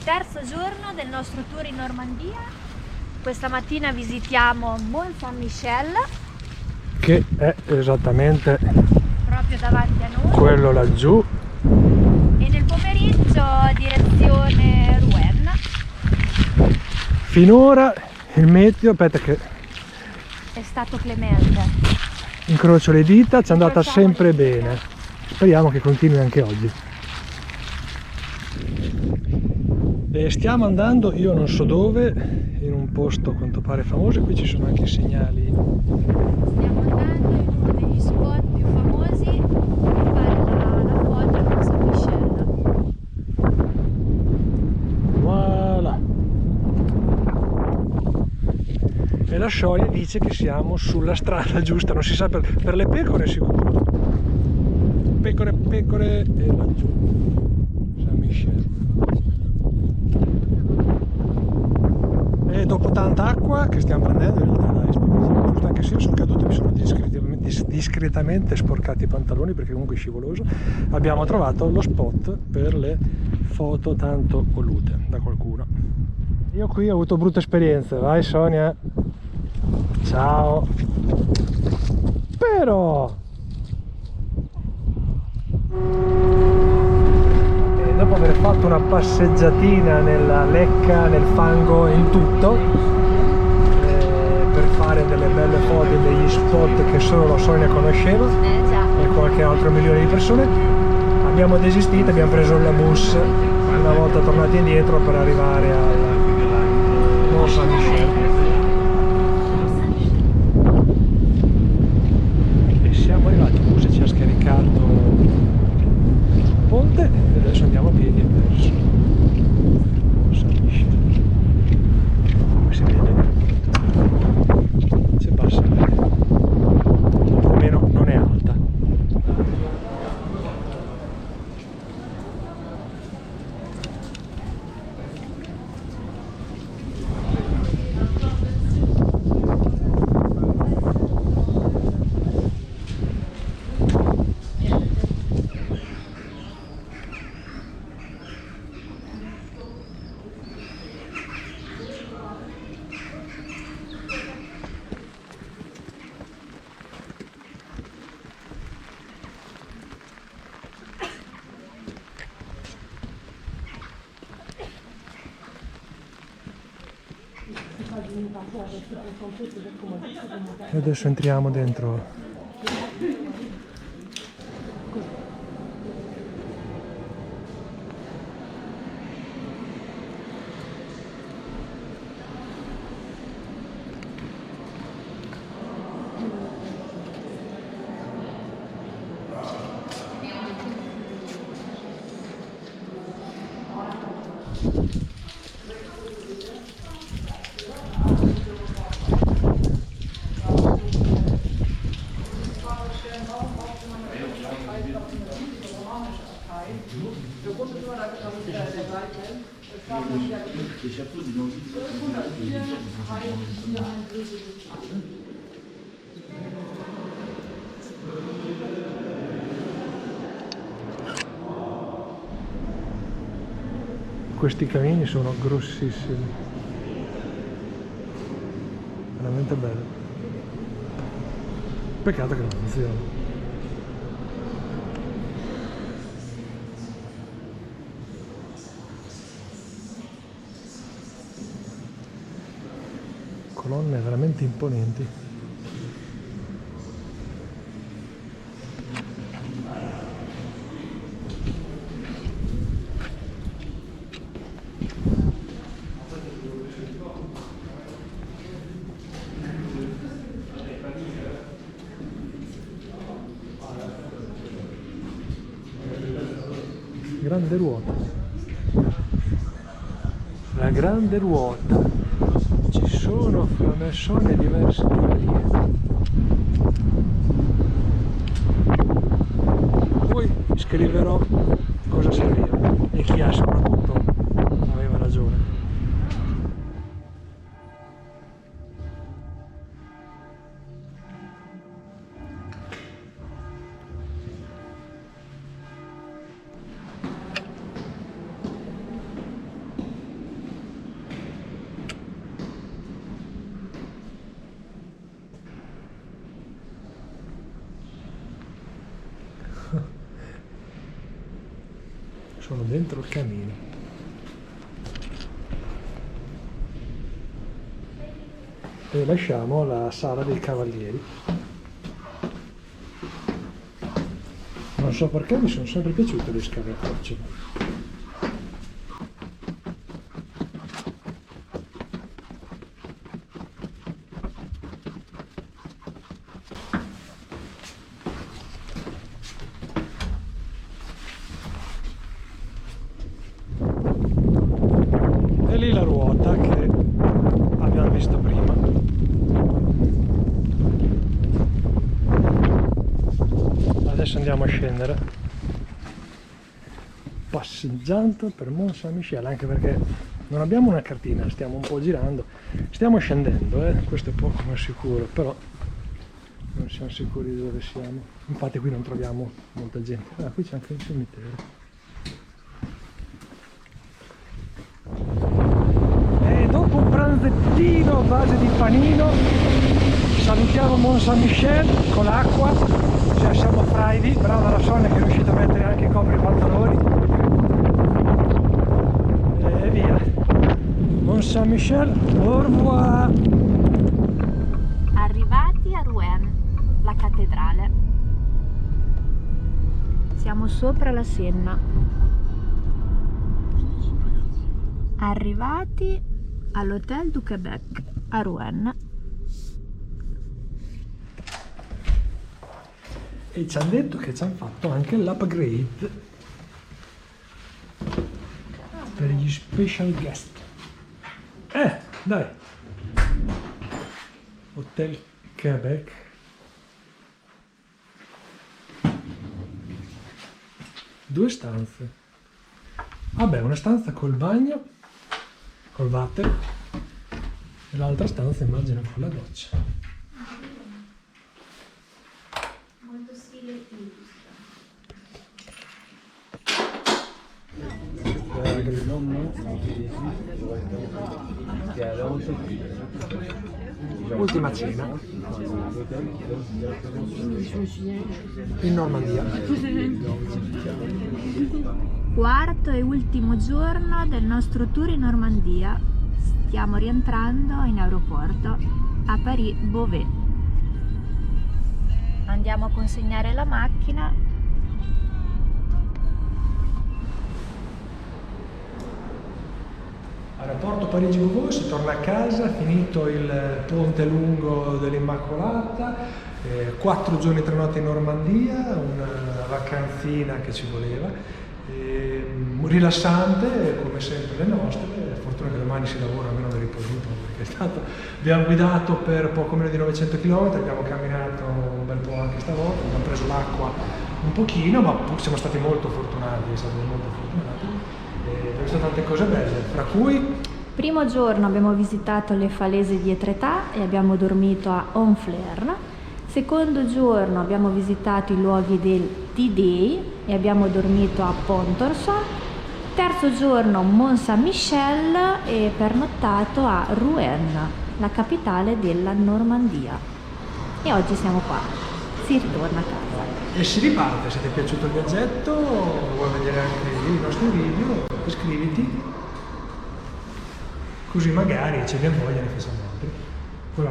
Terzo giorno del nostro tour in Normandia. Questa mattina visitiamo Mont Saint-Michel, che è esattamente proprio davanti a noi, quello laggiù. e nel pomeriggio direzione Rouen. Finora il meteo, aspetta che È stato clemente. incrocio le dita, ci è andata Incrociamo sempre le dita. bene. Speriamo che continui anche oggi. E stiamo andando, io non so dove, in un posto a quanto pare famoso, qui ci sono anche i segnali. Stiamo andando in uno degli spot più famosi per fare la foto a Mont Saint-Michel. Voilà. E la scioglia dice che siamo sulla strada giusta, non si sa per le pecore sicuro. Pecore e laggiù Saint-Michel. E dopo tanta acqua che stiamo prendendo, in realtà dai, giusto, anche se io sono caduto e mi sono discretamente sporcati i pantaloni perché comunque è scivoloso, abbiamo trovato lo spot per le foto tanto volute da qualcuno. Io qui ho avuto brutte esperienze, vai Sonia, ciao. Però dopo aver fatto una passeggiatina nella lecca, nel fango, in tutto, per fare delle belle foto degli spot che solo la Sonia conosceva Già. e qualche altro milione di persone, abbiamo desistito, abbiamo preso il bus una volta tornati indietro per arrivare al Mont Saint-Michel. E siamo arrivati, il bus ci ha scaricato il ponte e adesso andiamo a piedi verso Mont Saint-Michel. Come si vede c'è bassa, o perlomeno non è alta. E adesso entriamo dentro. Questi camini sono grossissimi, veramente bello. Peccato che non funziona. Colonne veramente imponenti. Grande ruota, la grande ruota, ci sono frammessone diverse teorie. Poi scriverò cosa serviva e chi ha soprattutto aveva ragione. Sono dentro il camino. E lasciamo la sala dei cavalieri. Non so perché mi sono sempre piaciute le scale a roccia. E lì la ruota che abbiamo visto prima. Adesso andiamo a scendere passeggiando per Mont Saint-Michel, anche perché non abbiamo una cartina, stiamo un po' girando, stiamo scendendo, questo è poco ma sicuro, però non siamo sicuri di dove siamo. Infatti qui non troviamo molta gente. Qui c'è anche il cimitero. E dopo un pranzettino a base di panino salutiamo Mont Saint-Michel con l'acqua. Cioè siamo fraidi, brava la Sonia che è riuscita a mettere anche i copripantaloni. E via. Mont Saint-Michel, au revoir. Arrivati a Rouen, la cattedrale. Siamo sopra la Senna. Arrivati all'Hôtel du Québec a Rouen. E ci hanno detto che ci hanno fatto anche l'upgrade per gli special guest. Dai! Hotel Québec. Due stanze. Vabbè, una stanza col bagno, col water, e l'altra stanza immagino con la doccia. Molto stile Ultima cena in Normandia. Quarto e ultimo giorno del nostro tour in Normandia. Stiamo rientrando in aeroporto a Paris-Beauvais. Andiamo a consegnare la macchina. Aeroporto Parigi-Beauvais, si torna a casa, finito il ponte lungo dell'Immacolata, 4 giorni e 3 notti in Normandia, una vacanzina che ci voleva, rilassante come sempre le nostre. Fortuna che domani si lavora, almeno da riposo un po', perché abbiamo guidato per poco meno di 900 km, abbiamo camminato un bel po' anche stavolta, abbiamo preso l'acqua un pochino, ma siamo stati molto fortunati, abbiamo visto tante cose belle, tra cui... Primo giorno abbiamo visitato le falese di Etretat e abbiamo dormito a Honfleur. Secondo giorno abbiamo visitato i luoghi del D-Day e abbiamo dormito a Pontorson. Terzo giorno Mont Saint-Michel e pernottato a Rouen, la capitale della Normandia. E oggi siamo qua, si ritorna a casa. E si riparte. Se ti è piaciuto il viaggetto, vuoi vedere anche i nostri video, iscriviti, così magari ce ne voglia ne facciamo altri. Con la